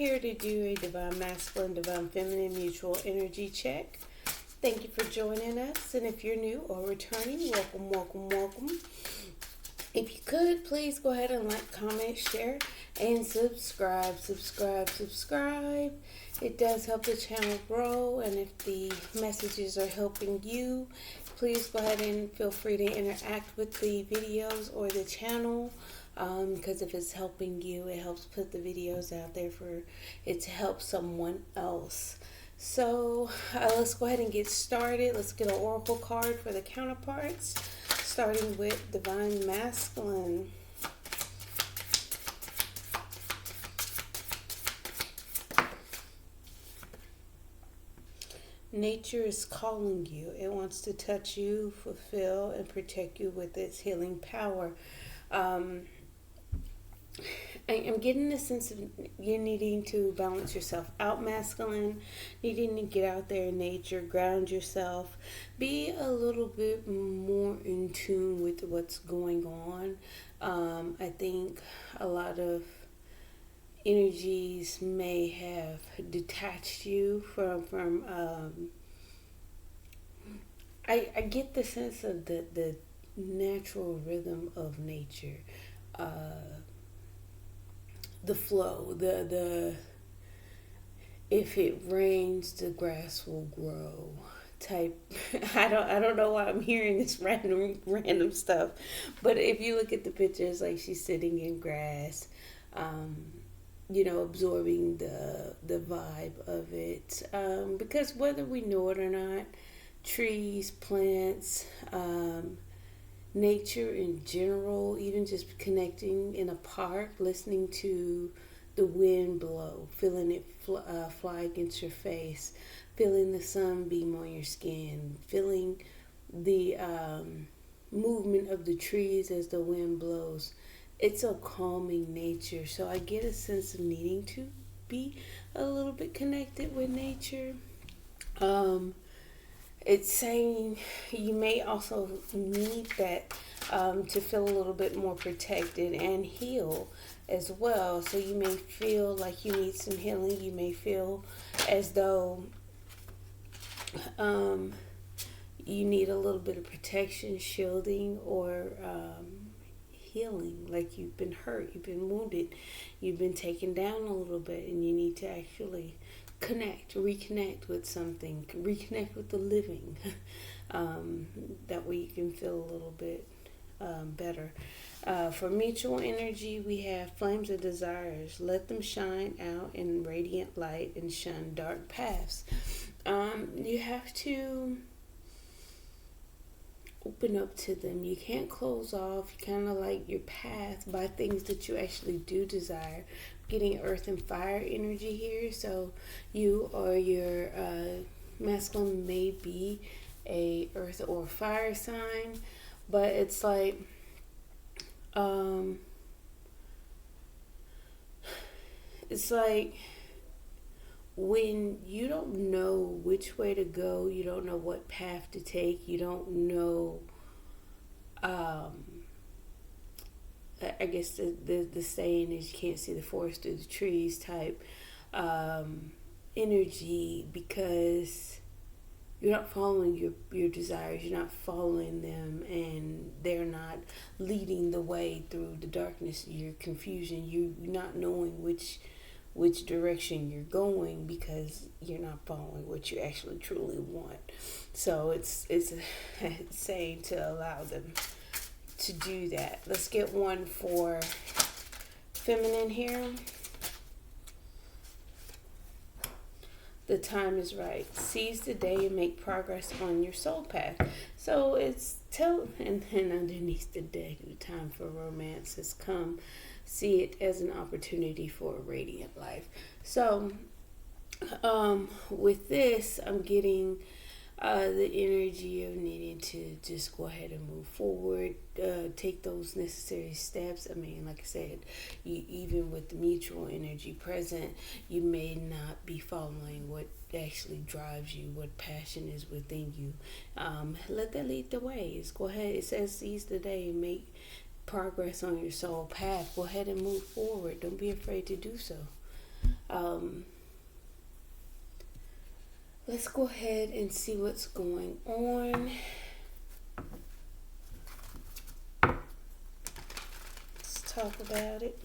here to do a divine masculine, divine feminine mutual energy check. Thank you for joining us. And if you're new or returning, welcome, welcome, welcome. If you could, please go ahead and like, comment, share, and subscribe. It does help the channel grow. And if the messages are helping you, please go ahead and feel free to interact with the videos or the channel. Because if it's helping you, it helps put the videos out there for it to help someone else. So let's go ahead and get started. Let's get an oracle card for the counterparts, starting with divine masculine. Nature is calling you. It wants to touch you, fulfill, and protect you with its healing power. I'm getting the sense of you needing to balance yourself out, masculine, needing to get out there in nature, ground yourself, be a little bit more in tune with what's going on. I think a lot of energies may have detached you from I get the sense of the natural rhythm of nature. The flow, the if it rains, the grass will grow type. I don't know why I'm hearing this random stuff, but if you look at the pictures, like she's sitting in grass, absorbing the vibe of it, because whether we know it or not, trees, plants, nature in general, even just connecting in a park, listening to the wind blow, feeling it fly against your face, feeling the sunbeam on your skin, feeling the movement of the trees as the wind blows. It's a calming nature. So I get a sense of needing to be a little bit connected with nature. It's saying you may also need that to feel a little bit more protected and heal as well. So you may feel like you need some healing. You may feel as though you need a little bit of protection, shielding, or healing. Like you've been hurt, you've been wounded, you've been taken down a little bit, and you need to actually reconnect with something, reconnect with the living. That way you can feel a little bit better. For mutual energy, we have flames of desires. Let them shine out in radiant light and shun dark paths. You have to open up to them. You can't close off kind of like your path by things that you actually do desire. Getting earth and fire energy here, so you or your masculine may be a earth or fire sign, but it's like when you don't know which way to go, you don't know what path to take, you don't know I guess the saying is you can't see the forest through the trees type energy, because you're not following your desires, you're not following them, and they're not leading the way through the darkness, your confusion, you not knowing which direction you're going because you're not following what you actually truly want. So it's saying to allow them to do that. Let's get one for feminine here. The time is right. Seize the day and make progress on your soul path. So it's and underneath the deck, the time for romance has come. See it as an opportunity for a radiant life. So with this, I'm getting the energy of needing to just go ahead and move forward, take those necessary steps. I mean, like I said, even with the mutual energy present, you may not be following what actually drives you, what passion is within you. Let that lead the way. Go ahead. It says seize the day and make progress on your soul path. Go ahead and move forward. Don't be afraid to do so. Um, let's go ahead and see what's going on. Let's talk about it.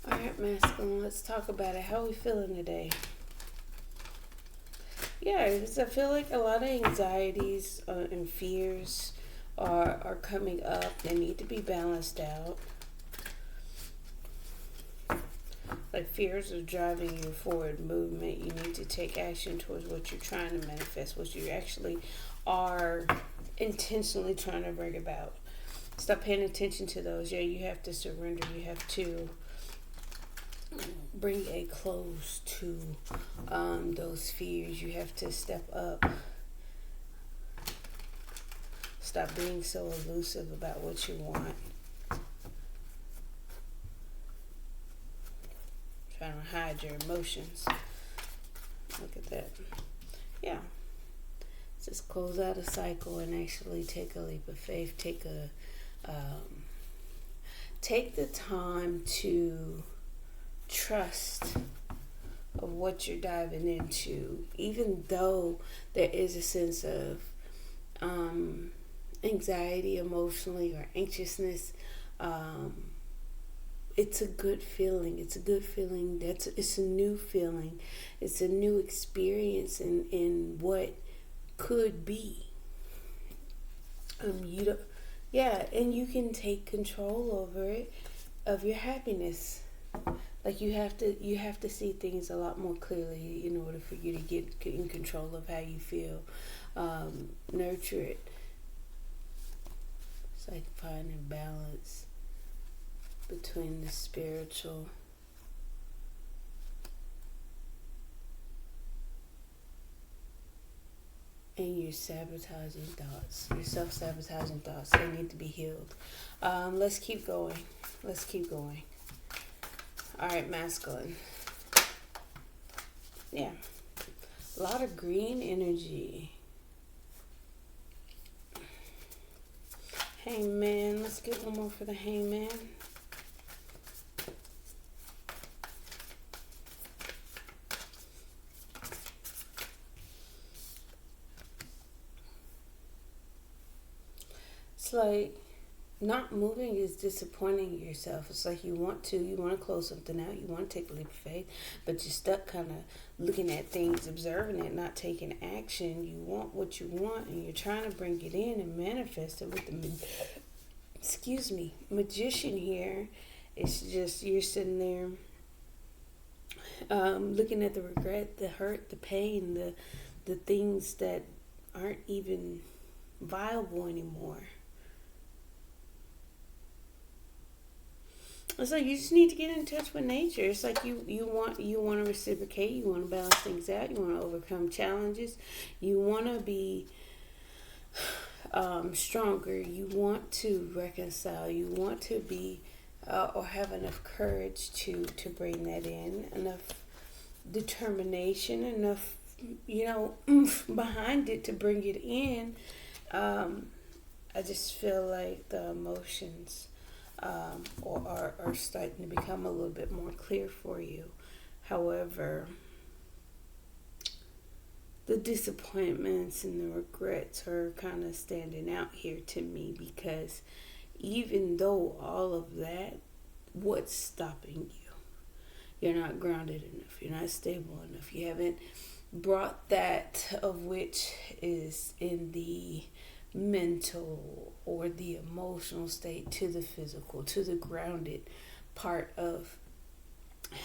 Alright, masculine, let's talk about it. How are we feeling today? Yeah, because I feel like a lot of anxieties and fears are coming up. They need to be balanced out. Like fears are driving you forward movement. You need to take action towards what you're trying to manifest, what you actually are intentionally trying to bring about. Stop paying attention to those. Yeah, you have to surrender. You have to bring a close to those fears. You have to step up. Stop being so elusive about what you want. Trying to hide your emotions. Look at that. Yeah. Just close out a cycle and actually take a leap of faith. Take the time to trust of what you're diving into, even though there is a sense of anxiety emotionally or anxiousness. It's a good feeling. It's a good feeling. It's a new feeling. It's a new experience in what could be. And you can take control over it, of your happiness. Like you have to see things a lot more clearly in order for you to get in control of how you feel. Nurture it. It's like finding balance between the spiritual and your sabotaging thoughts, your self-sabotaging thoughts. They need to be healed. Let's keep going. All right, masculine. Yeah, a lot of green energy. Hangman. Let's get one more for the hangman. It's like not moving is disappointing yourself. It's like you want to close something out, you want to take a leap of faith, but you're stuck kind of looking at things, observing it, not taking action. You want what you want, and you're trying to bring it in and manifest it with the magician here. It's just you're sitting there looking at the regret, the hurt, the pain, the things that aren't even viable anymore. It's like you just need to get in touch with nature. It's like you want to reciprocate. You want to balance things out. You want to overcome challenges. You want to be stronger. You want to reconcile. You want to be or have enough courage to bring that in. Enough determination. Enough oomph behind it to bring it in. I just feel like the emotions. Are starting to become a little bit more clear for you. However, the disappointments and the regrets are kind of standing out here to me, because even though all of that, what's stopping you? You're not grounded enough. You're not stable enough. You haven't brought that of which is in the mental or the emotional state to the physical, to the grounded part of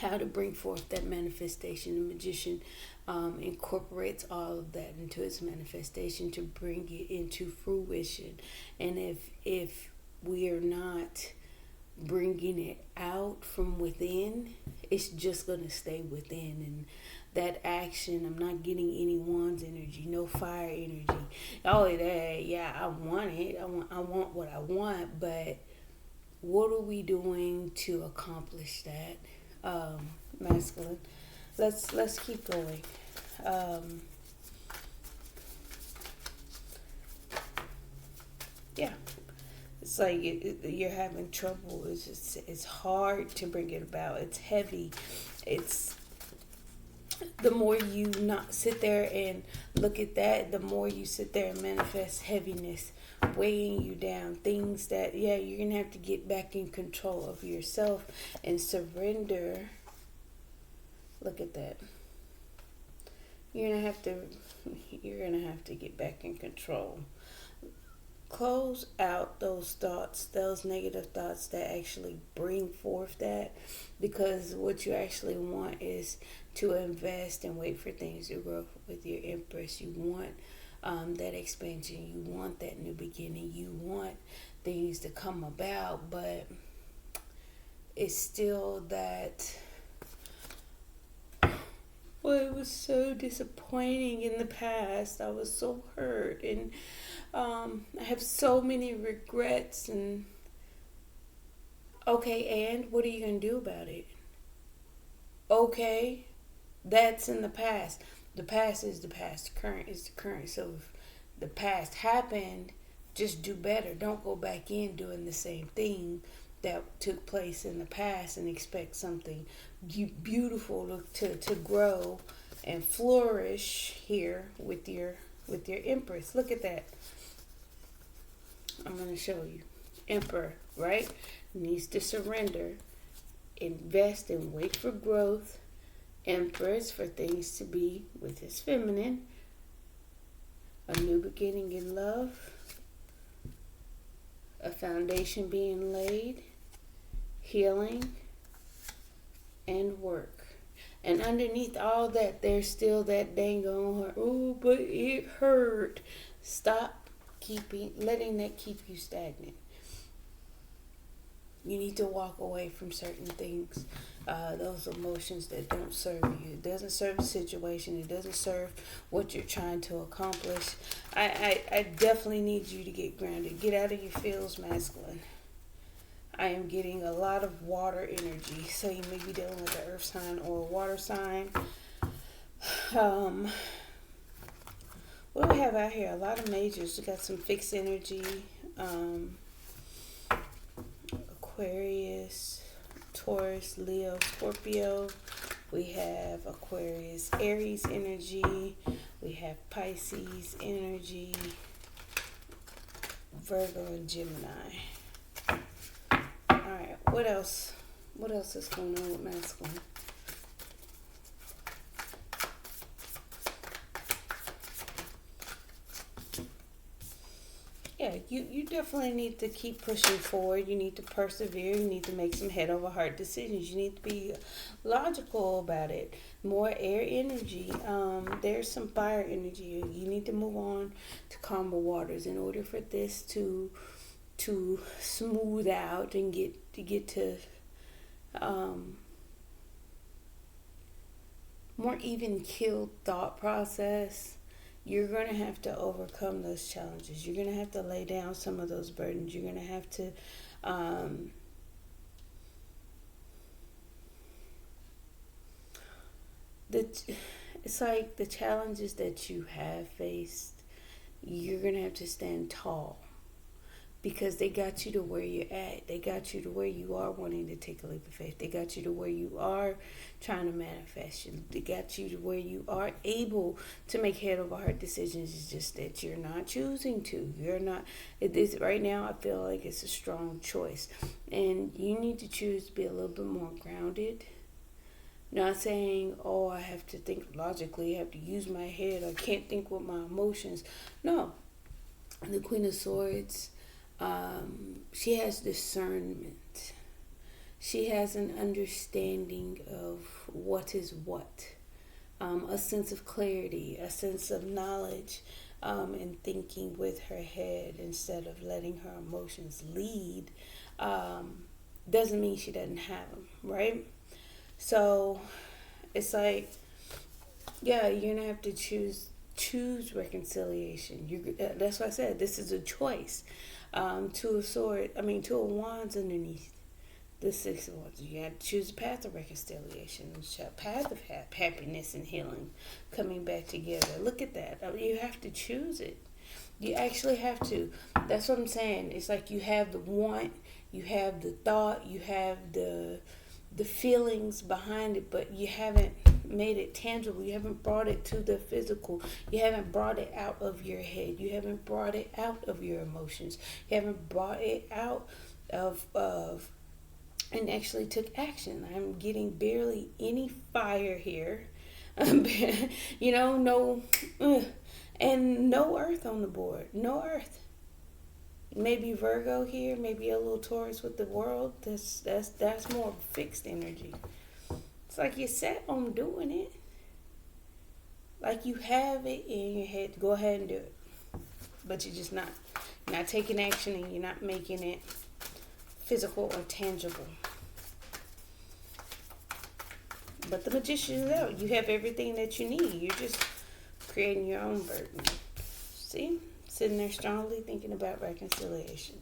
how to bring forth that manifestation. The magician incorporates all of that into its manifestation to bring it into fruition. And if we are not bringing it out from within, it's just going to stay within. And that action, I'm not getting anyone's energy, no fire energy. Oh, yeah, I want it. I want what I want, but what are we doing to accomplish that? Masculine. Let's keep going. Yeah, it's like you're having trouble. It's hard to bring it about. It's heavy. It's the more you not sit there and look at that, the more you sit there and manifest heaviness, weighing you down. Things that, yeah, you're gonna have to get back in control of yourself and surrender. Look at that. You're gonna have to. You're gonna have to get back in control. Close out those thoughts, those negative thoughts that actually bring forth that, because what you actually want is to invest and wait for things to grow with your Empress. You want that expansion, you want that new beginning, you want things to come about, but it's still that. Well, it was so disappointing in the past. I was so hurt, and I have so many regrets. And okay, and what are you gonna do about it? Okay, that's in the past. The past is the past. The current is the current. So if the past happened, just do better. Don't go back in doing the same thing that took place in the past and expect something beautiful to grow and flourish here with your Empress. Look at that. I'm going to show you. Emperor, right? Needs to surrender, invest, and wait for growth. Empress, for things to be with his feminine. A new beginning in love. A foundation being laid. Healing and work. And underneath all that, there's still that dang on, oh, but it hurt. Stop letting that keep you stagnant. You need to walk away from certain things, those emotions that don't serve you. It doesn't serve the situation. It doesn't serve what you're trying to accomplish. I definitely need you to get grounded. Get out of your feels, masculine. I am getting a lot of water energy, so you may be dealing with an earth sign or a water sign. What do we have out here? A lot of majors. We got some fixed energy. Aquarius, Taurus, Leo, Scorpio. We have Aquarius, Aries energy. We have Pisces energy. Virgo and Gemini. Alright, what else? What else is going on with masculine? Yeah, you definitely need to keep pushing forward. You need to persevere. You need to make some head over heart decisions. You need to be logical about it. More air energy. There's some fire energy. You need to move on to calmer waters in order for this to smooth out and get to more even keeled thought process. You're going to have to overcome those challenges. You're going to have to lay down some of those burdens. You're going to have to it's like the challenges that you have faced, you're going to have to stand tall. Because they got you to where you're at. They got you to where you are wanting to take a leap of faith. They got you to where you are trying to manifest. They got you to where you are able to make head over heart decisions. It's just that you're not choosing to. You're not. It is right now. I feel like it's a strong choice, and you need to choose to be a little bit more grounded. Not saying, oh, I have to think logically. I have to use my head. I can't think with my emotions. No, the Queen of Swords. She has discernment. She has an understanding of what is what. A sense of clarity, a sense of knowledge, and thinking with her head instead of letting her emotions lead. Doesn't mean she doesn't have them, right? So it's like, yeah, you're gonna have to choose reconciliation. That's why I said this is a choice. Two of wands underneath the Six of Wands. You have to choose a path of reconciliation, a path of happiness and healing, coming back together. Look at that. You have to choose it. You actually have to. That's what I'm saying. It's like you have the want, you have the thought, you have the feelings behind it, but you haven't made it tangible. You haven't brought it to the physical. You haven't brought it out of your head. You haven't brought it out of your emotions. You haven't brought it out of and actually took action. I'm getting barely any fire here. No, and no earth on the board. No earth. Maybe Virgo here, maybe a little Taurus with the world. That's more fixed energy. It's like you're set on doing it. Like you have it in your head to go ahead and do it. But you're just not taking action, and you're not making it physical or tangible. But the magician is out. You have everything that you need. You're just creating your own burden. See? Sitting there strongly thinking about reconciliation.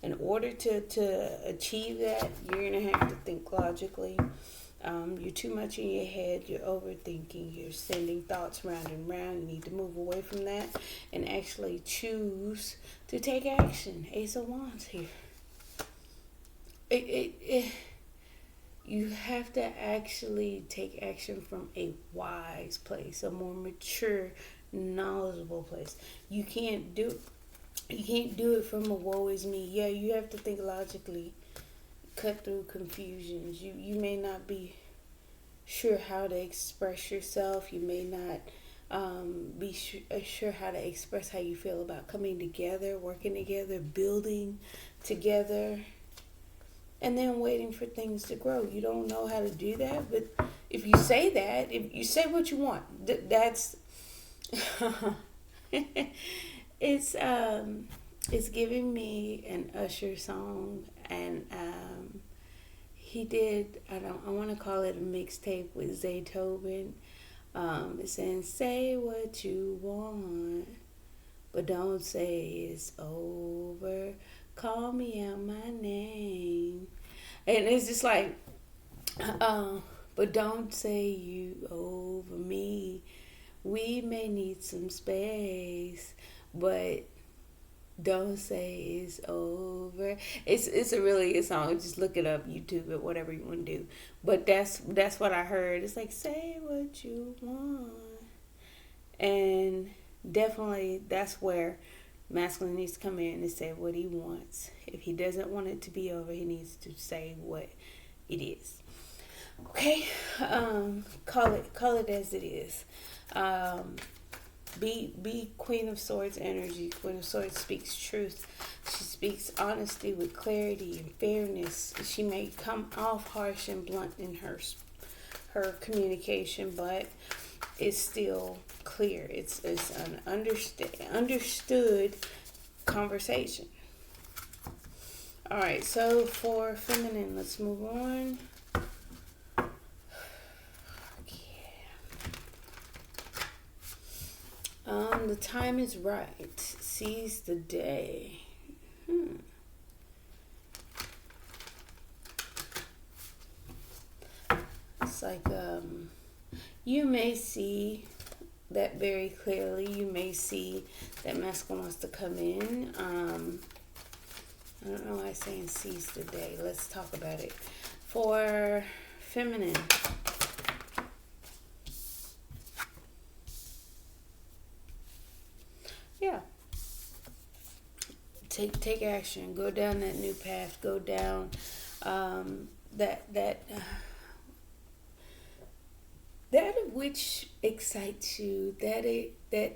In order to achieve that, you're going to have to think logically. You're too much in your head. You're overthinking. You're sending thoughts round and round. You need to move away from that and actually choose to take action. Ace of Wands here. You have to actually take action from a wise place, a more mature, knowledgeable place. You can't do it from a woe is me. Yeah, you have to think logically, cut through confusions. You may not be sure how to express yourself. You may not be sure how to express how you feel about coming together, working together, building together, and then waiting for things to grow. You don't know how to do that, but if you say that, if you say what you want, that's it's giving me an Usher song, and he did, I want to call it a mixtape with Zaytoven. It's saying, say what you want, but don't say it's over. Call me out my name. And it's just like, but don't say you over me. We may need some space, but don't say it's over. It's a really good song. Just look it up, YouTube it, whatever you want to do. But that's what I heard. It's like, say what you want. And definitely that's where masculine needs to come in and say what he wants. If he doesn't want it to be over, he needs to say what it is. Okay, call it as it is. Be Queen of Swords energy. Queen of Swords speaks truth. She speaks honesty with clarity and fairness. She may come off harsh and blunt in her communication, but it's still clear. It's an understood conversation. All right, so for feminine, let's move on. The time is right. Seize the day. It's like you may see that very clearly. You may see that masculine wants to come in. I don't know why I'm saying seize the day. Let's talk about it. For feminine, yeah, take action. Go down that new path. Go down that of which excites you, that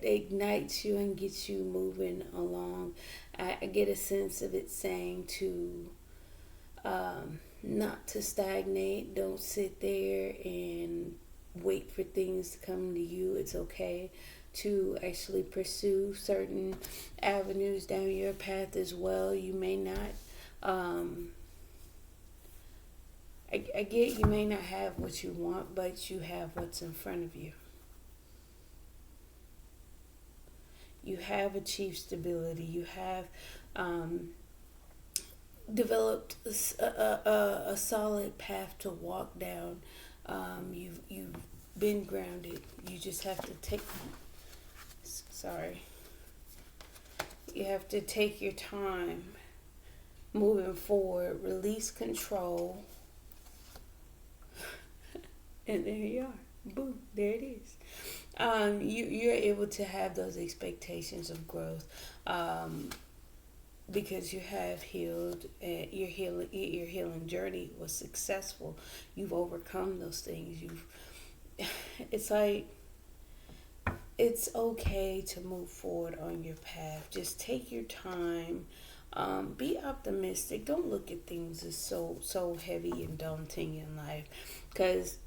ignites you and gets you moving along. I get a sense of it saying to not to stagnate. Don't sit there and wait for things to come to you. It's okay to actually pursue certain avenues down your path as well. You may not I get you may not have what you want, but you have what's in front of you. You have achieved stability. You have developed a solid path to walk down. You've been grounded. You just have to take. Sorry. You have to take your time moving forward, release control, and there you are. Boom, there it is. You're able to have those expectations of growth, because you have healed, and your healing journey was successful. You've overcome those things. It's like, it's okay to move forward on your path. Just take your time. Be optimistic. Don't look at things as so heavy and daunting in life, because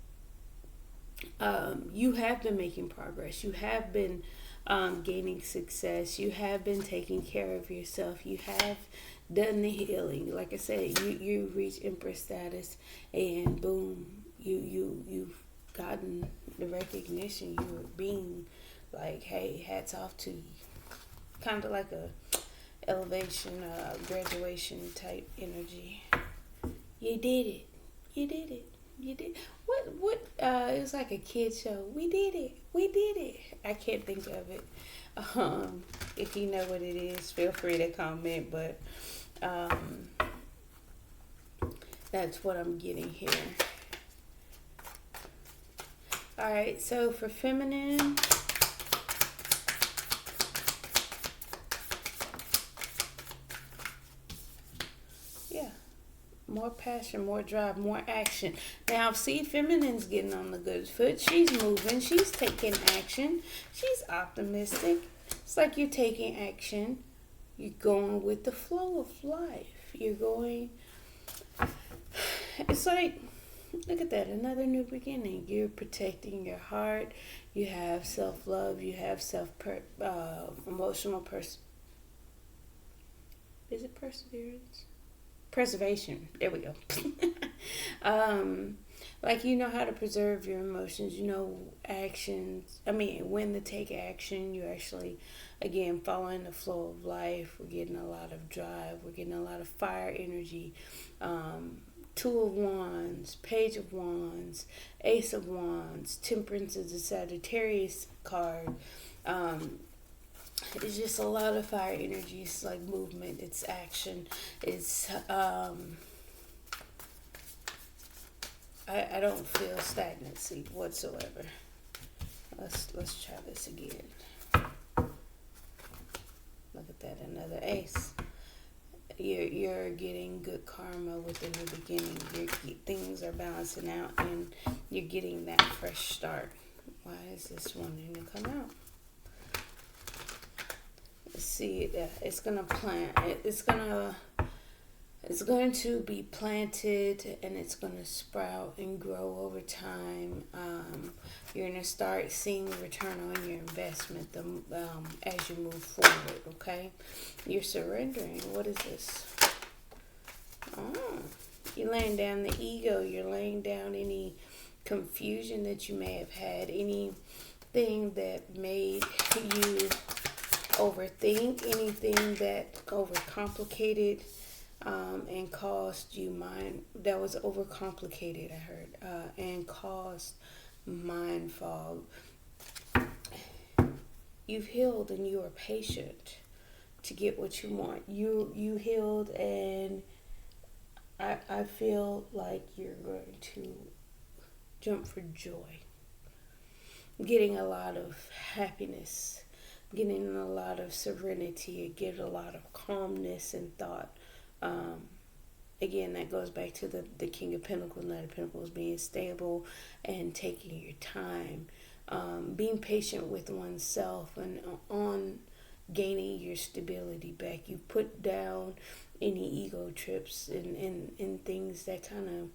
you have been making progress. You have been gaining success. You have been taking care of yourself. You have done the healing. Like I said, you reach Empress status, and boom, you've gotten the recognition. You're being like, hey, hats off to you. Kind of like a elevation, graduation type energy. You did it. You did it. You did. What? It was like a kid show. We did it. We did it. I can't think of it. If you know what it is, feel free to comment. But that's what I'm getting here. All right. So for feminine. More passion, more drive, more action. Now, see, feminine's getting on the good foot. She's moving. She's taking action. She's optimistic. It's like you're taking action. You're going with the flow of life. You're going... It's like, look at that, another new beginning. You're protecting your heart. You have self-love. You have emotional... Is it perseverance? Preservation. There we go. Like, you know how to preserve your emotions. You know actions. When to take action. You actually, again, following the flow of life. We're getting a lot of drive. We're getting a lot of fire energy. Two of Wands, Page of Wands, Ace of Wands, Temperance is a Sagittarius card. It's just a lot of fire energy. It's like movement. It's action. It's I don't feel stagnancy whatsoever. Let's try this again. Look at that, another ace. You're getting good karma with the new beginning. Things are balancing out, and you're getting that fresh start. Why is this wanting to come out? See, it's gonna plant. It's going to be planted, and it's gonna sprout and grow over time. You're gonna start seeing the return on your investment as you move forward. Okay, you're surrendering. What is this? Oh, you're laying down the ego. You're laying down any confusion that you may have had, anything that made you overthink, anything that overcomplicated and caused you that was overcomplicated, I heard, and caused mind fog. You've healed, and you are patient to get what you want. You healed, and I feel like you're going to jump for joy, getting a lot of happiness, getting a lot of serenity, get a lot of calmness and thought. Again, that goes back to the King of Pentacles, Knight of Pentacles, being stable and taking your time, being patient with oneself, and on gaining your stability back. You put down any ego trips and things that kind of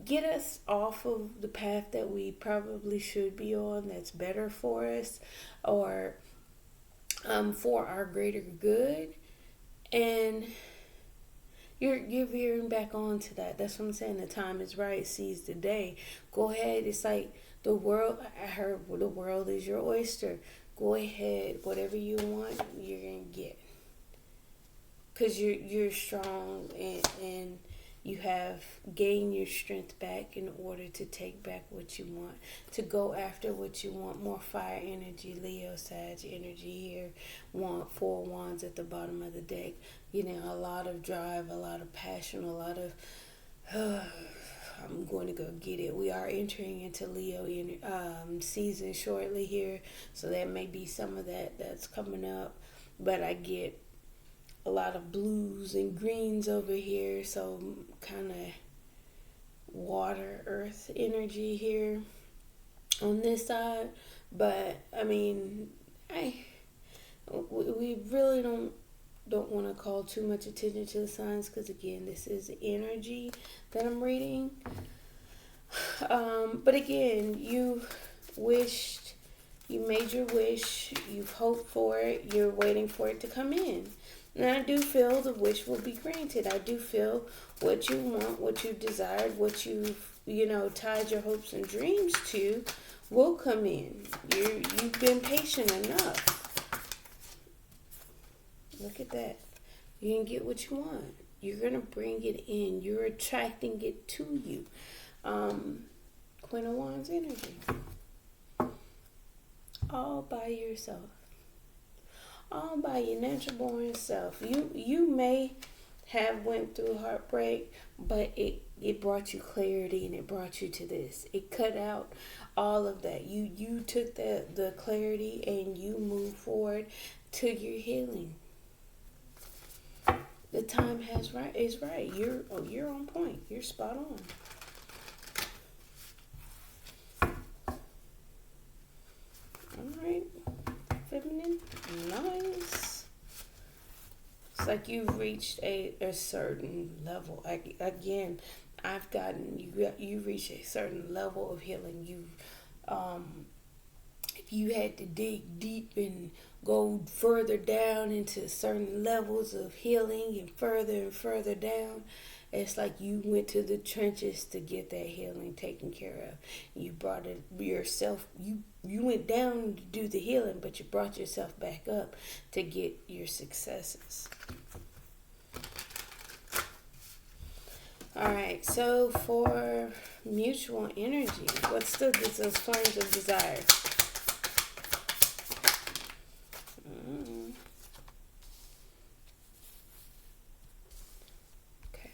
get us off of the path that we probably should be on, that's better for us, or for our greater good. And you're veering back onto that. That's what I'm saying. The time is right. Seize the day. Go ahead. It's like the world. I heard the world is your oyster. Go ahead. Whatever you want, you're gonna get. Cause you're strong, and You have gained your strength back in order to take back what you want, to go after what you want. More fire energy, Leo, Sag energy here. Want 4 wands at the bottom of the deck. A lot of drive, a lot of passion, a lot of I'm going to go get it. We are entering into Leo season shortly here, so that may be some of that's coming up. But I get a lot of blues and greens over here, so kind of water, earth energy here on this side. But I mean, we really don't want to call too much attention to the signs, because again, this is energy that I'm reading. But again, you made your wish, you've hoped for it, you're waiting for it to come in. And I do feel the wish will be granted. I do feel what you want, what you desired, what you've tied your hopes and dreams to will come in. You've been patient enough. Look at that. You can get what you want. You're going to bring it in. You're attracting it to you. Queen of Wands energy. All by yourself. All by your natural born self. You may have went through heartbreak, but it brought you clarity, and it brought you to this. It cut out all of that. You took the clarity and you moved forward to your healing. The time is right. You're on point. You're spot on. Alright. Feminine. Nice. It's like you've reached a certain level. Again, I've gotten you reached a certain level of healing. If you had to dig deep and go further down into certain levels of healing and further down, it's like you went to the trenches to get that healing taken care of. You brought it yourself. You went down to do the healing, but you brought yourself back up to get your successes. All right, so for mutual energy, what stood as those flames of desire? Okay.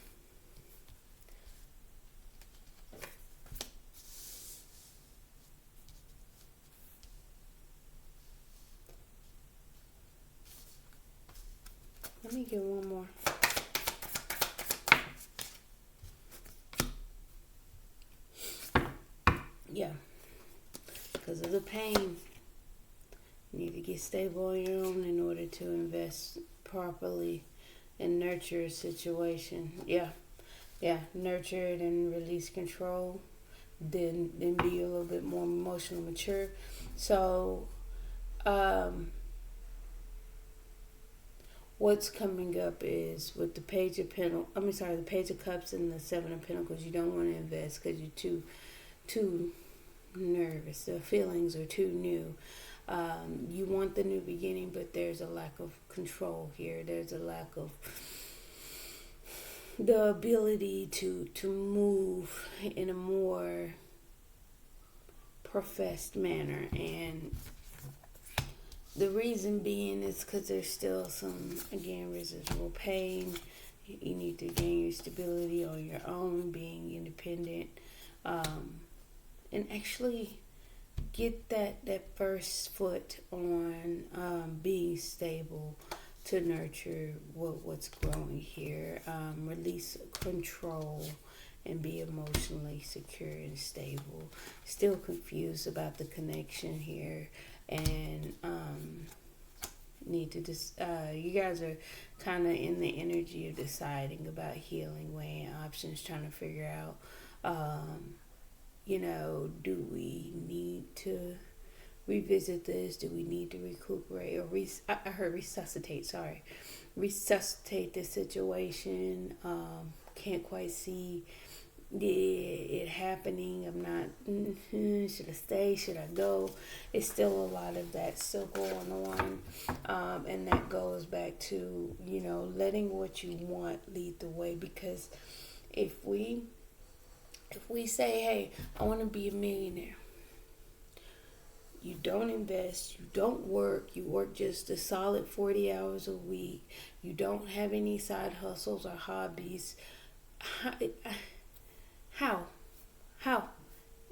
Let me get one more. Yeah, because of the pain, you need to get stable on your own in order to invest properly and nurture a situation. Yeah, nurture it and release control, then be a little bit more emotionally mature. So, what's coming up is with the Page of the Page of Cups and the Seven of Pentacles. You don't want to invest because you're too nervous. The feelings are too new. You want the new beginning, but there's a lack of control here. There's a lack of the ability to move in a more professed manner. And the reason being is because there's still some, again, residual pain. You need to gain your stability on your own, being independent. And actually get that first foot on being stable to nurture what's growing here. Release control and be emotionally secure and stable. Still confused about the connection here, and need to you guys are kind of in the energy of deciding about healing, weighing options, trying to figure out do we need to revisit this? Do we need to recuperate or I heard resuscitate? Sorry, resuscitate the situation. Can't quite see it happening. I'm not. Should I stay? Should I go? It's still a lot of that still going on, and that goes back to letting what you want lead the way, because If we say, hey, I want to be a millionaire, you don't invest, you don't work, you work just a solid 40 hours a week, you don't have any side hustles or hobbies, how? How? How?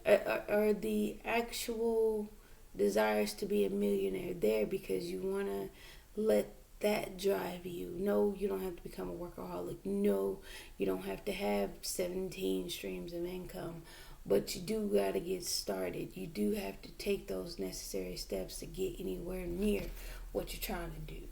Are the actual desires to be a millionaire there because you want to let that drive you? No, you don't have to become a workaholic. No, you don't have to have 17 streams of income. But you do got to get started. You do have to take those necessary steps to get anywhere near what you're trying to do.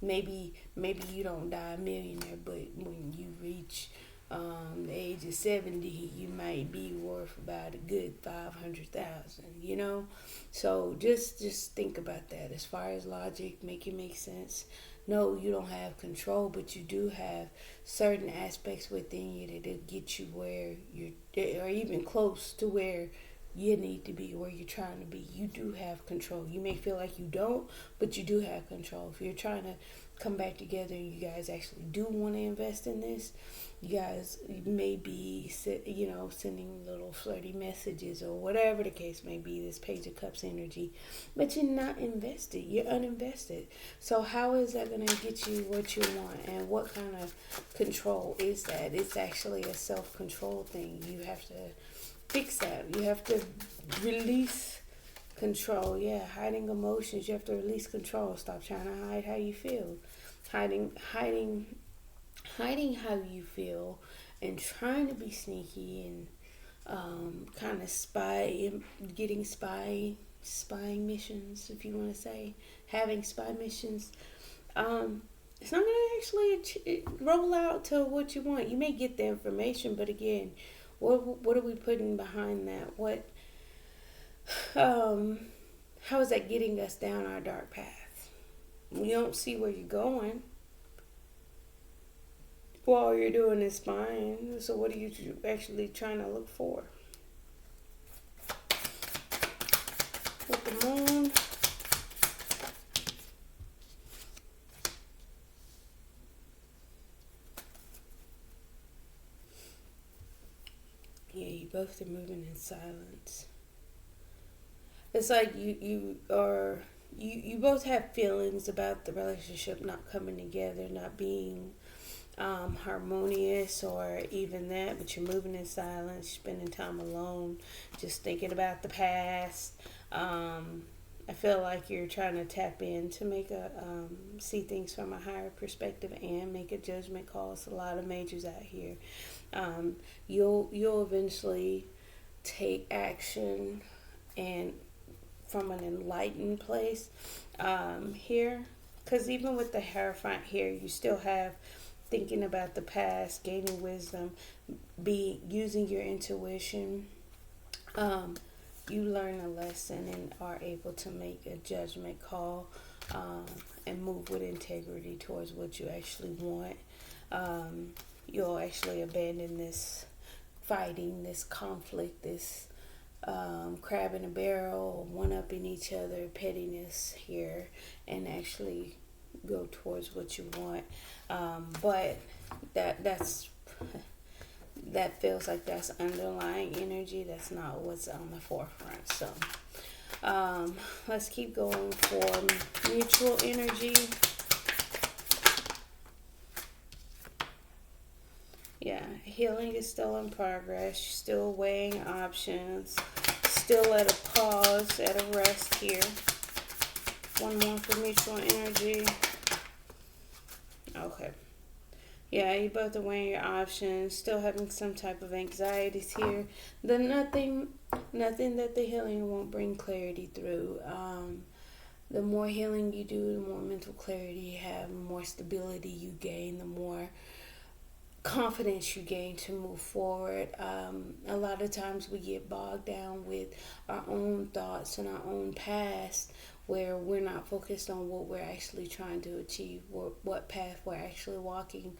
Maybe you don't die a millionaire, but when you reach the age of 70, you might be worth about a good 500,000, you know. So just think about that. As far as logic, make it make sense. No, you don't have control, but you do have certain aspects within you that get you where you're, or even close to where you need to be, where you're trying to be. You do have control. You may feel like you don't, but you do have control. If you're trying to come back together and you guys actually do want to invest in this, you guys may be, sending little flirty messages or whatever the case may be, this Page of Cups energy, but you're not invested. You're uninvested. So how is that going to get you what you want? And what kind of control is that? It's actually a self-control thing. You have to fix that. You have to release control. Yeah, hiding emotions. You have to release control. Stop trying to hide how you feel. Hiding how you feel and trying to be sneaky and kind of getting spying missions, if you want to say, having spy missions. It's not going to actually roll out to what you want. You may get the information, but again, what are we putting behind that? How is that getting us down our dark path? We don't see where you're going. Well, all you're doing is spying. So what are you actually trying to look for? With the moon. Yeah, you both are moving in silence. It's like you both have feelings about the relationship not coming together, not being harmonious or even that, but you're moving in silence, spending time alone, just thinking about the past. I feel like you're trying to tap in to make see things from a higher perspective and make a judgment call. It's a lot of majors out here. You'll eventually take action and from an enlightened place here, because even with the Hierophant here, you still have thinking about the past, gaining wisdom, using your intuition. You learn a lesson and are able to make a judgment call and move with integrity towards what you actually want. You'll actually abandon this fighting, this conflict, this crab in a barrel, one-upping each other, pettiness here, and actually go towards what you want. But that feels like that's underlying energy. That's not what's on the forefront. So let's keep going for mutual energy. Yeah, healing is still in progress. Still weighing options. Still at a pause, at a rest here. One more for mutual energy. Okay. Yeah, you both are weighing your options. Still having some type of anxieties here. The nothing that the healing won't bring clarity through. The more healing you do, the more mental clarity you have, the more stability you gain, the more confidence you gain to move forward. A lot of times we get bogged down with our own thoughts and our own past, where we're not focused on what we're actually trying to achieve, what path we're actually walking.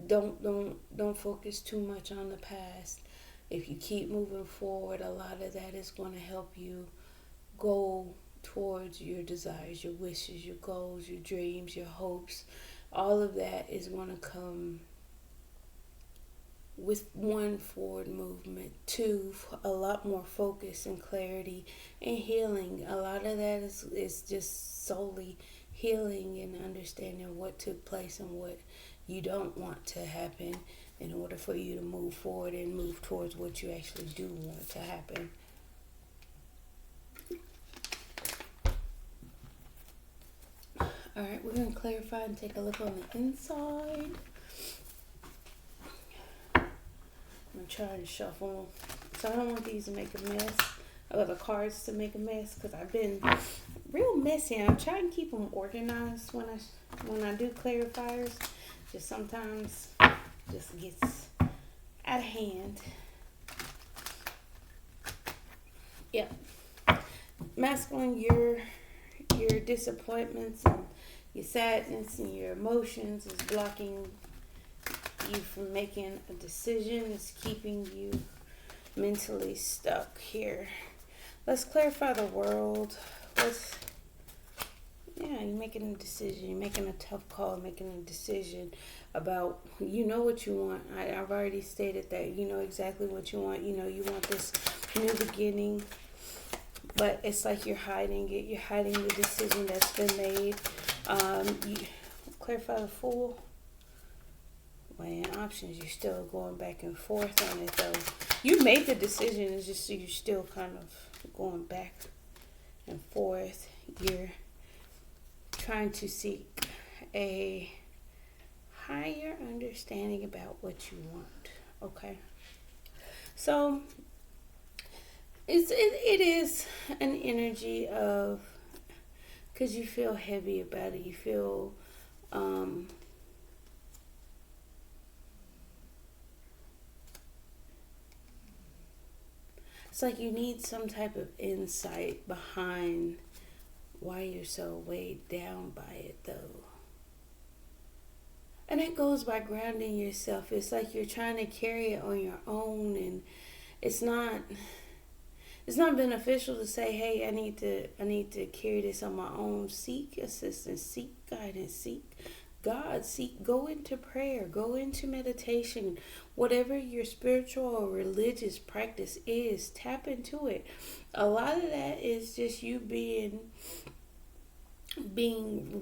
Don't focus too much on the past. If you keep moving forward, a lot of that is going to help you go towards your desires, your wishes, your goals, your dreams, your hopes. All of that is going to come with one, forward movement. Two, a lot more focus and clarity and healing. A lot of that is just solely healing and understanding what took place and what you don't want to happen in order for you to move forward and move towards what you actually do want to happen. Alright, we're going to clarify and take a look on the inside. I'm trying to shuffle, so I don't want these to make a mess, or the cards to make a mess, because I've been real messy. I'm trying to keep them organized when I do clarifiers. Just sometimes just gets out of hand. Yep. Masculine, your disappointments and your sadness and your emotions is blocking you from making a decision. It's keeping you mentally stuck here. Let's clarify the world. You're making a decision. You're making a tough call, making a decision about, you know what you want. I've already stated that. You know exactly what you want. You know you want this new beginning. But it's like you're hiding it. You're hiding the decision that's been made. You clarify the Fool. Weighing options. You're still going back and forth on it, though. You made the decision. It's just you're still kind of going back and forth. You're trying to seek a higher understanding about what you want. Okay. So it is an energy of, because you feel heavy about it. You feel it's like you need some type of insight behind why you're so weighed down by it, though. And it goes by grounding yourself. It's like you're trying to carry it on your own, and it's not beneficial to say, hey, I need to carry this on my own. Seek assistance, seek guidance, seek God, go into prayer, go into meditation. Whatever your spiritual or religious practice is, tap into it. A lot of that is just you being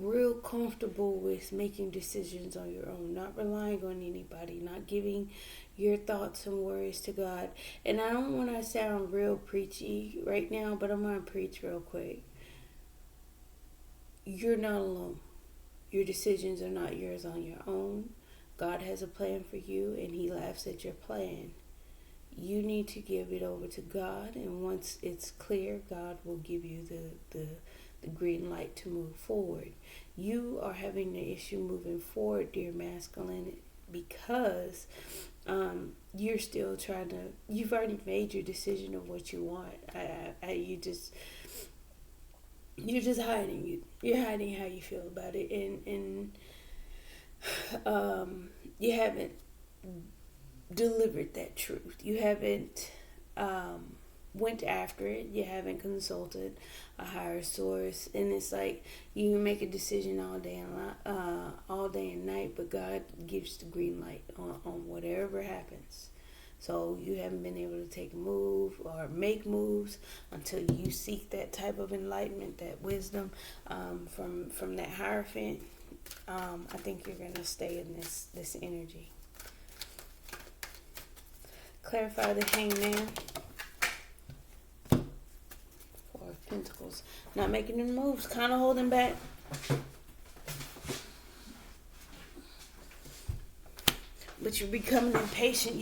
real comfortable with making decisions on your own, not relying on anybody, not giving your thoughts and worries to God. And I don't want to sound real preachy right now, but I'm going to preach real quick. You're not alone. Your decisions are not yours on your own. God has a plan for you, and He laughs at your plan. You need to give it over to God, and once it's clear, God will give you the green light to move forward. You are having the issue moving forward, dear masculine, because you're still trying to. You've already made your decision of what you want. You're just hiding it. You're hiding how you feel about it, and you haven't delivered that truth. You haven't went after it. You haven't consulted a higher source, and it's like you make a decision all day and night, but God gives the green light on whatever happens. So you haven't been able to take a move or make moves until you seek that type of enlightenment, that wisdom from that Hierophant. I think you're going to stay in this energy. Clarify the Hangman. Four of Pentacles. Not making any moves, kind of holding back. But you're becoming impatient.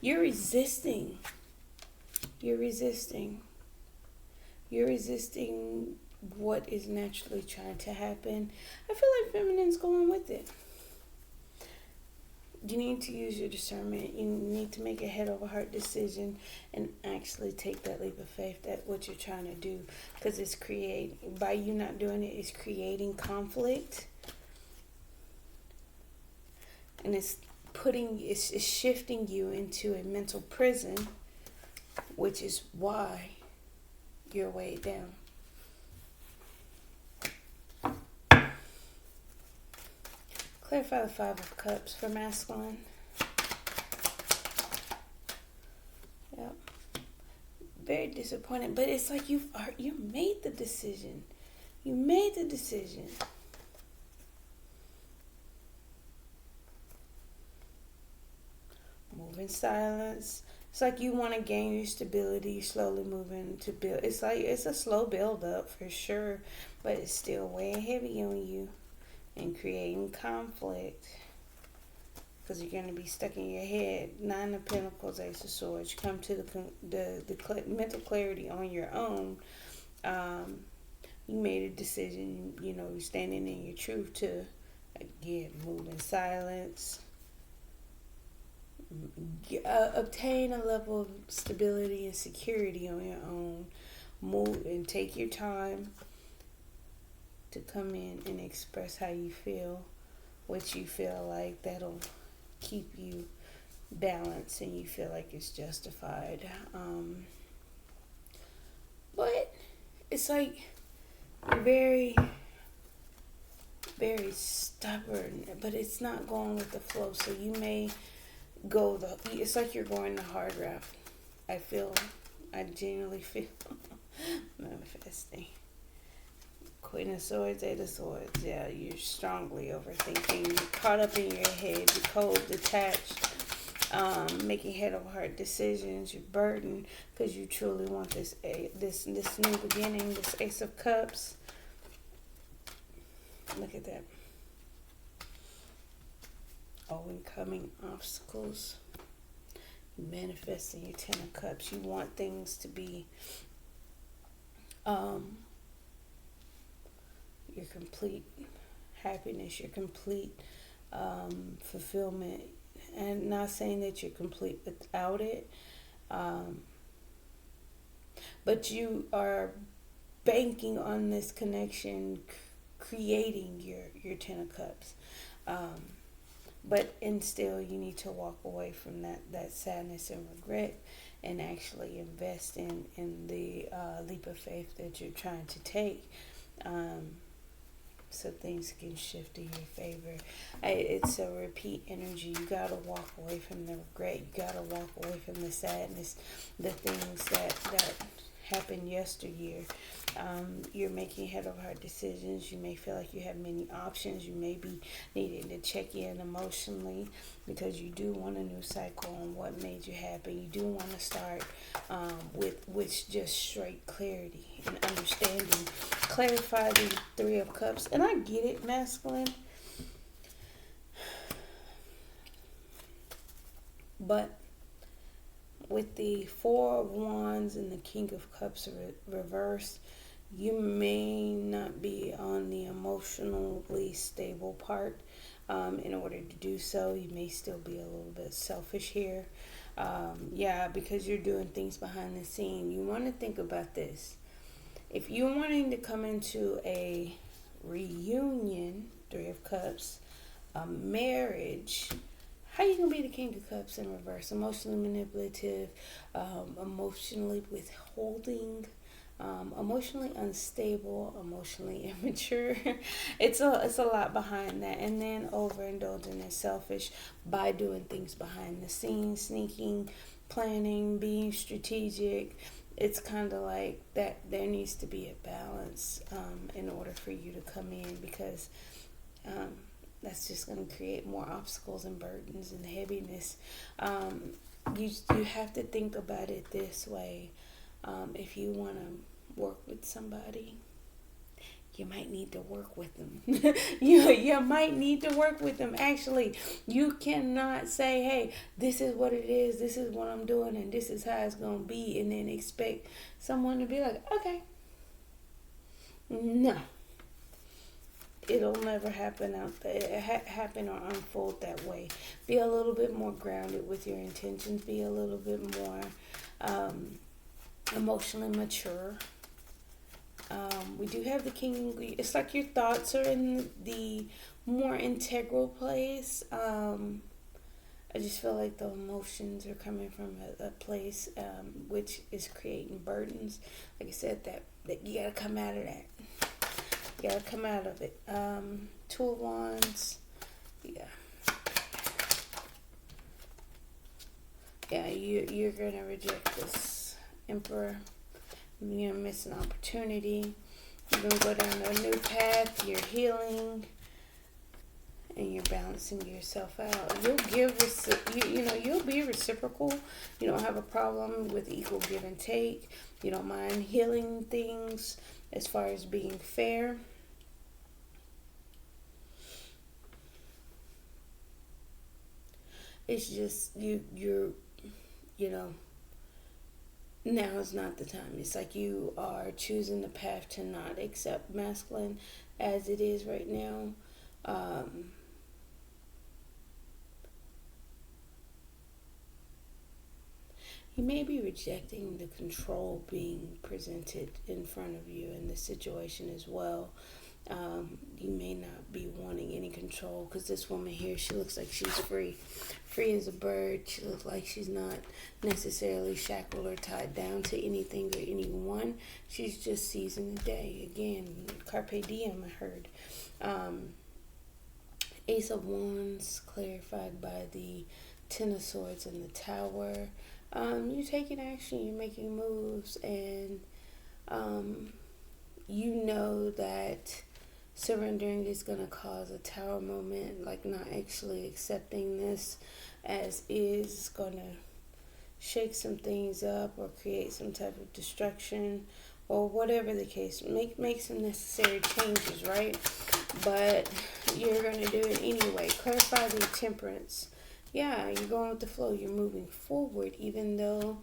You're resisting. You're resisting what is naturally trying to happen. I feel like feminine's going with it. You need to use your discernment. You need to make a head over heart decision and actually take that leap of faith that what you're trying to do, because by you not doing it, it's creating conflict, and it's shifting you into a mental prison, which is why you're weighed down. Clarify the Five of Cups for masculine. very disappointed. But it's like you made the decision. You made the decision. Move in silence. It's like you want to gain your stability, slowly moving to build. It's like it's a slow build up for sure, but it's still weighing heavy on you and creating conflict because you're going to be stuck in your head. Nine of Pentacles, Ace of Swords. You come to the mental clarity on your own. You made a decision. You know, you're standing in your truth to again move in silence. Obtain a level of stability and security on your own. Move and take your time to come in and express how you feel, what you feel like. That'll keep you balanced and you feel like it's justified. But it's like you're very, very stubborn, but it's not going with the flow. So you may it's like you're going the hard route. I genuinely feel manifesting. Queen of Swords, Eight of Swords. Yeah, you're strongly overthinking. You're caught up in your head. You're cold, detached, making head over heart decisions. You're burdened because you truly want this new beginning. This Ace of Cups. Look at that. Incoming obstacles. Manifesting your Ten of Cups. You want things to be your complete happiness, your complete fulfillment. And not saying that you're complete without it, but you are banking on this connection, creating your Ten of Cups. And still you need to walk away from that sadness and regret and actually invest in the leap of faith that you're trying to take, so things can shift in your favor. It's a repeat energy. You got to walk away from the regret. You got to walk away from the sadness, the things that happened yesteryear. You're making head over heart decisions. You may feel like you have many options. You may be needing to check in emotionally because you do want a new cycle on what made you happy. You do want to start with just straight clarity and understanding. Clarify the Three of Cups. And I get it, masculine. But with the Four of Wands and the King of Cups reversed, you may not be on the emotionally stable part. In order to do so, you may still be a little bit selfish here. Because you're doing things behind the scene. You want to think about this. If you're wanting to come into a reunion, Three of Cups, a marriage, how you gonna be the King of Cups in reverse? Emotionally manipulative, emotionally withholding, emotionally unstable, emotionally immature. It's a lot behind that. And then overindulging and selfish by doing things behind the scenes, sneaking, planning, being strategic. It's kind of like that. There needs to be a balance in order for you to come in, because that's just going to create more obstacles and burdens and heaviness. You have to think about it this way. If you want to work with somebody, you might need to work with them. you might need to work with them. Actually, you cannot say, hey, this is what it is, this is what I'm doing, and this is how it's going to be, and then expect someone to be like, okay. No. It'll never happen happen or unfold that way. Be a little bit more grounded with your intentions. Be a little bit more emotionally mature. We do have the King. It's like your thoughts are in the more integral place. I just feel like the emotions are coming from a place which is creating burdens. Like I said, that you gotta come out of that. You gotta come out of it. Two of Wands. Yeah, you're gonna reject this Emperor. You're gonna miss an opportunity. You're gonna go down a new path. You're healing, and you're balancing yourself out. You'll give, you'll be reciprocal. You don't have a problem with equal give and take. You don't mind healing things as far as being fair. It's just you're now is not the time. It's like you are choosing the path to not accept masculine as it is right now. You may be rejecting the control being presented in front of you in this situation as well. You may not be wanting any control, because this woman here, she looks like she's free as a bird. She looks like she's not necessarily shackled or tied down to anything or anyone. She's just seizing the day. Again, carpe diem, I heard. Ace of Wands clarified by the Ten of Swords and the Tower. You're taking action, you're making moves, and you know that surrendering is going to cause a tower moment, like not actually accepting this as is going to shake some things up or create some type of destruction or whatever the case. Make some necessary changes, right? But you're going to do it anyway. Clarify the Temperance. Yeah, you're going with the flow. You're moving forward, even though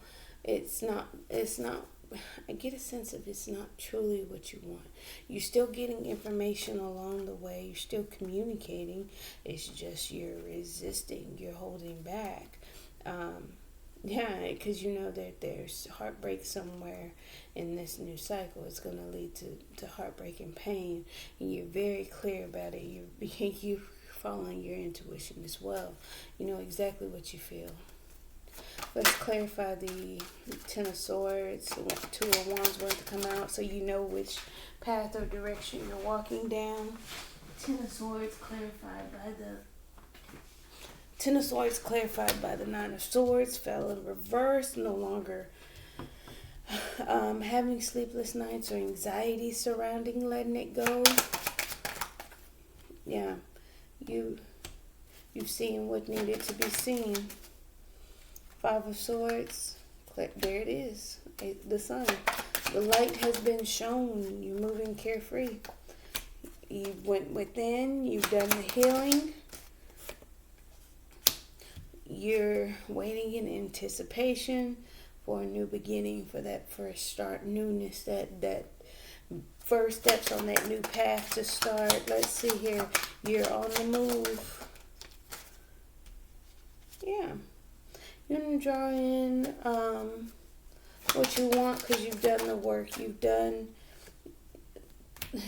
it's not, I get a sense of it's not truly what you want. You're still getting information along the way. You're still communicating. It's just you're resisting. You're holding back. Yeah, because you know that there's heartbreak somewhere in this new cycle. It's going to lead to heartbreak and pain. And you're very clear about it. You're following your intuition as well. You know exactly what you feel. Let's clarify the Ten of Swords. Two of Wands want to come out so you know which path or direction you're walking down. Ten of Swords clarified by the Nine of Swords. Fell in reverse. No longer having sleepless nights or anxiety surrounding letting it go. Yeah. You've seen what needed to be seen. Five of Swords, there it is, the Sun. The light has been shown. You're moving carefree. You went within. You've done the healing. You're waiting in anticipation for a new beginning, for that first start, newness, that first steps on that new path to start. Let's see here. You're on the move. Yeah. You're going to draw in what you want, because you've done the work.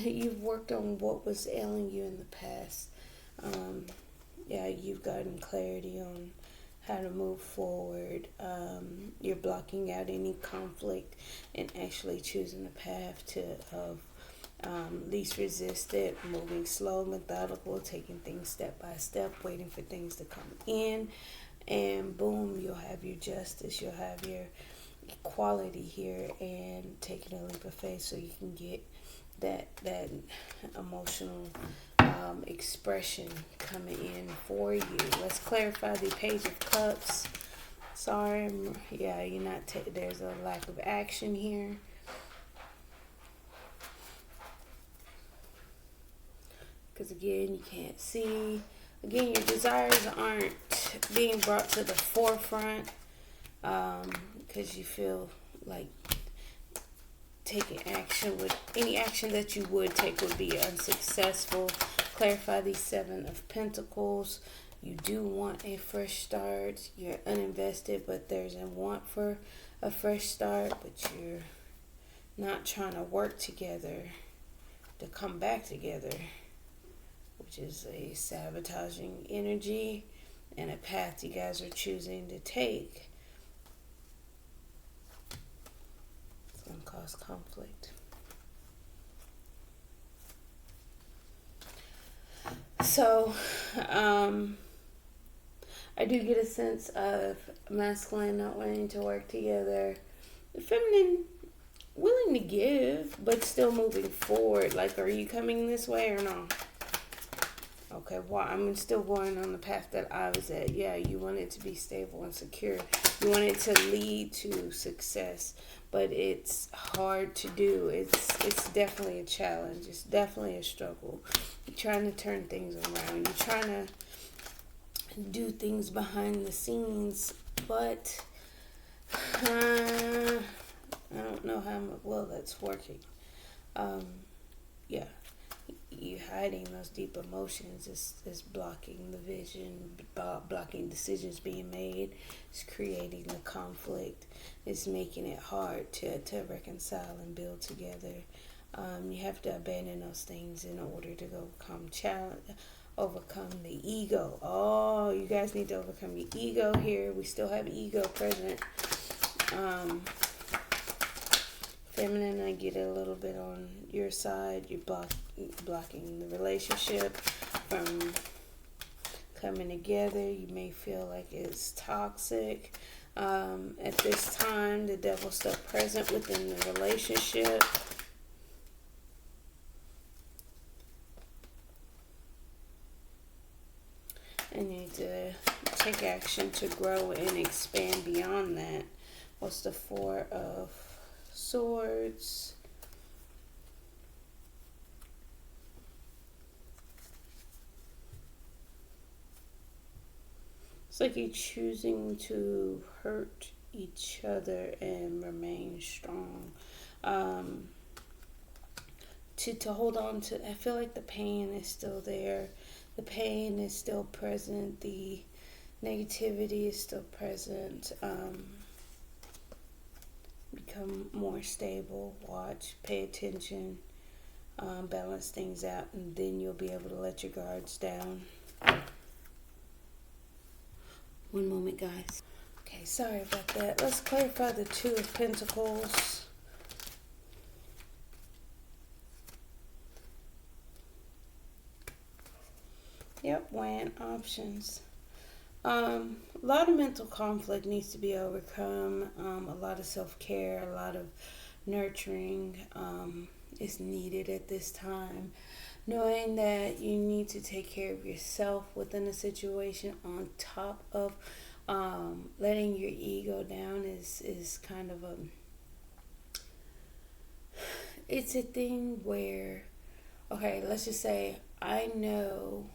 You've worked on what was ailing you in the past. Yeah, you've gotten clarity on how to move forward. You're blocking out any conflict and actually choosing a path of least resisted, moving slow, methodical, taking things step by step, waiting for things to come in. And boom, you'll have your justice, you'll have your equality here, and taking a leap of faith so you can get that emotional expression coming in for you. Let's clarify the Page of Cups. Sorry, yeah, you're not. There's a lack of action here. Because again, you can't see. Again, your desires aren't being brought to the forefront because you feel like taking action any action that you would take would be unsuccessful. Clarify the Seven of Pentacles. You do want a fresh start. You're uninvested, but there's a want for a fresh start, but you're not trying to work together to come back together, which is a sabotaging energy and a path you guys are choosing to take. It's going to cause conflict. So, I do get a sense of masculine not wanting to work together. The feminine, willing to give, but still moving forward. Like, are you coming this way or no? Okay, well, I'm still going on the path that I was at. Yeah, you want it to be stable and secure. You want it to lead to success, but it's hard to do. It's definitely a challenge. It's definitely a struggle. You're trying to turn things around. You're trying to do things behind the scenes, but I don't know how well that's working. Yeah, you hiding those deep emotions is blocking the vision, blocking decisions being made. It's creating the conflict. It's making it hard to reconcile and build together. You have to abandon those things in order to overcome the ego. Oh, you guys need to overcome your ego here. We still have ego present. Feminine, I get a little bit on your side. You're blocking the relationship from coming together. You may feel like it's toxic. At this time, the devil's still present within the relationship. And you need to take action to grow and expand beyond that. What's the Four of Swords? It's like you're choosing to hurt each other and remain strong. To hold on to, I feel like the pain is still there. The pain is still present. The negativity is still present. Become more stable. Watch, pay attention, balance things out, and then you'll be able to let your guards down. One moment, guys. Okay, sorry about that. Let's clarify the Two of Pentacles. Yep, weighing options. A lot of mental conflict needs to be overcome. A lot of self-care, a lot of nurturing is needed at this time. Knowing that you need to take care of yourself within a situation on top of letting your ego down is kind of it's a thing where, okay, let's just say I know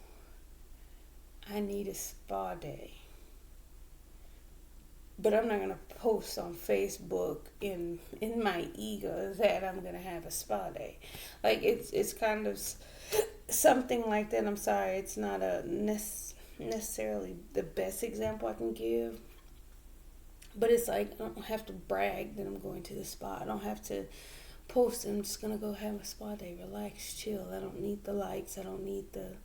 I need a spa day, but I'm not gonna post on Facebook in my ego that I'm gonna have a spa day. Like it's kind of something like that. I'm sorry, it's not a necessarily the best example I can give, but it's like I don't have to brag that I'm going to the spa. I don't have to post. I'm just gonna go have a spa day, relax, chill. I don't need the likes. I don't need the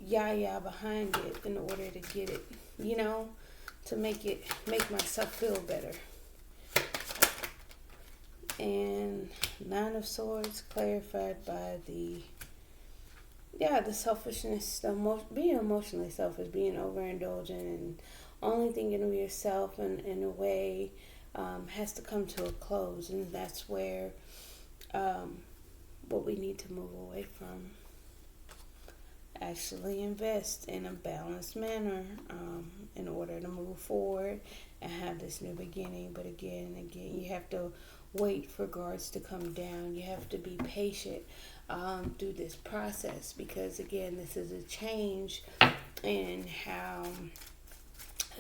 yah behind it in order to get it, to make myself feel better. And Nine of Swords clarified by the selfishness, being emotionally selfish, being overindulgent and only thinking of yourself in a way has to come to a close, and that's where what we need to move away from. Actually invest in a balanced manner in order to move forward and have this new beginning. But again, you have to wait for guards to come down. You have to be patient through this process, because again, this is a change in how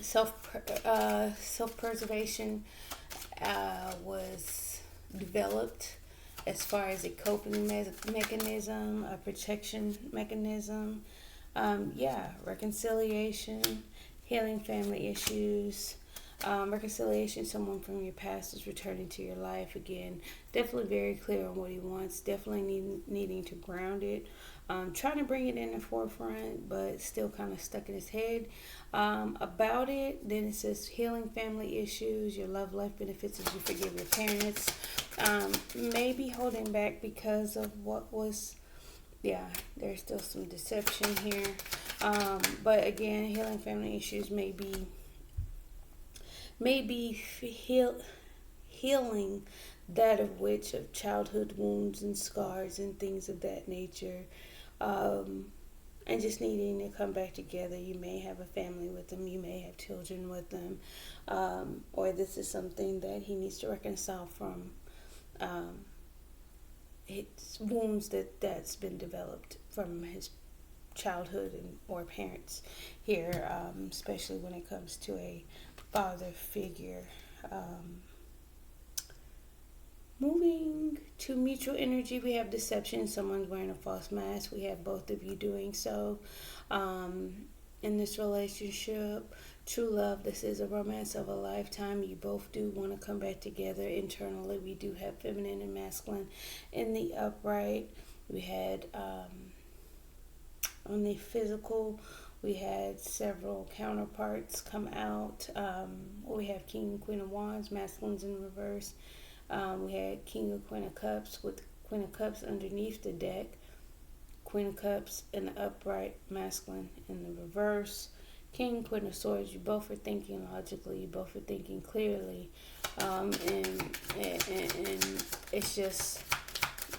self-preservation was developed, as far as a coping mechanism, a protection mechanism. Reconciliation, healing family issues, reconciliation, someone from your past is returning to your life again. Definitely very clear on what he wants, definitely needing to ground it. Trying to bring it in the forefront, but still kind of stuck in his head about it. Then it says healing family issues, your love life benefits as you forgive your parents. Maybe holding back because of what was, there's still some deception here. But again, healing family issues may be healing that of which of childhood wounds and scars and things of that nature. Um, and just needing to come back together. You may have a family with them, you may have children with them, or this is something that he needs to reconcile from. Um, it's wounds that's been developed from his childhood and or parents here, especially when it comes to a father figure. Um, Moving to mutual energy, we have deception. Someone's wearing a false mask. We have both of you doing so. Um, in this relationship, true love, this is a romance of a lifetime. You both do want to come back together internally. We do have feminine and masculine in the upright. We had on the physical, we had several counterparts come out. We have King and Queen of Wands, masculines in reverse. We had King of Queen of Cups with Queen of Cups underneath the deck. Queen of Cups in the upright, masculine in the reverse. King, Queen of Swords, you both are thinking logically. You both are thinking clearly. And it's just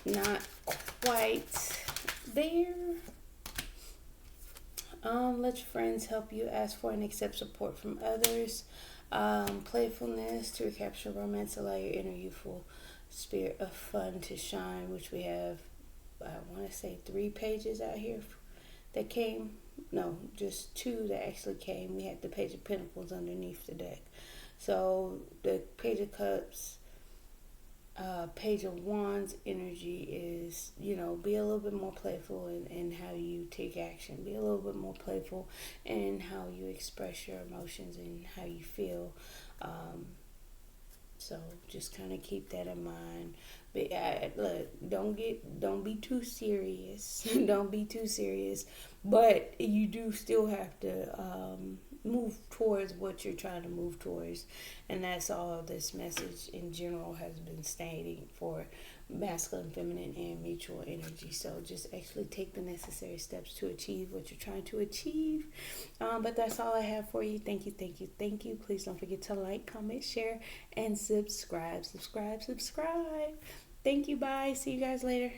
not quite there. Let your friends help you ask for and accept support from others. Playfulness to recapture romance, allow your inner youthful spirit of fun to shine, which we have, I want to say 3 pages out here that came. No, just 2 that actually came. We had the Page of Pentacles underneath the deck. So the Page of Cups, Page of Wands energy is, be a little bit more playful in how you take action. Be a little bit more playful in how you express your emotions and how you feel. So just kind of keep that in mind. But look, don't be too serious. Don't be too serious. But you do still have to move towards what you're trying to move towards, and that's all this message in general has been stating for masculine, feminine, and mutual energy. So just actually take the necessary steps to achieve what you're trying to achieve. But that's all I have for you. Thank you, thank you, thank you. Please don't forget to like, comment, share, and subscribe. Thank you. Bye. See you guys later.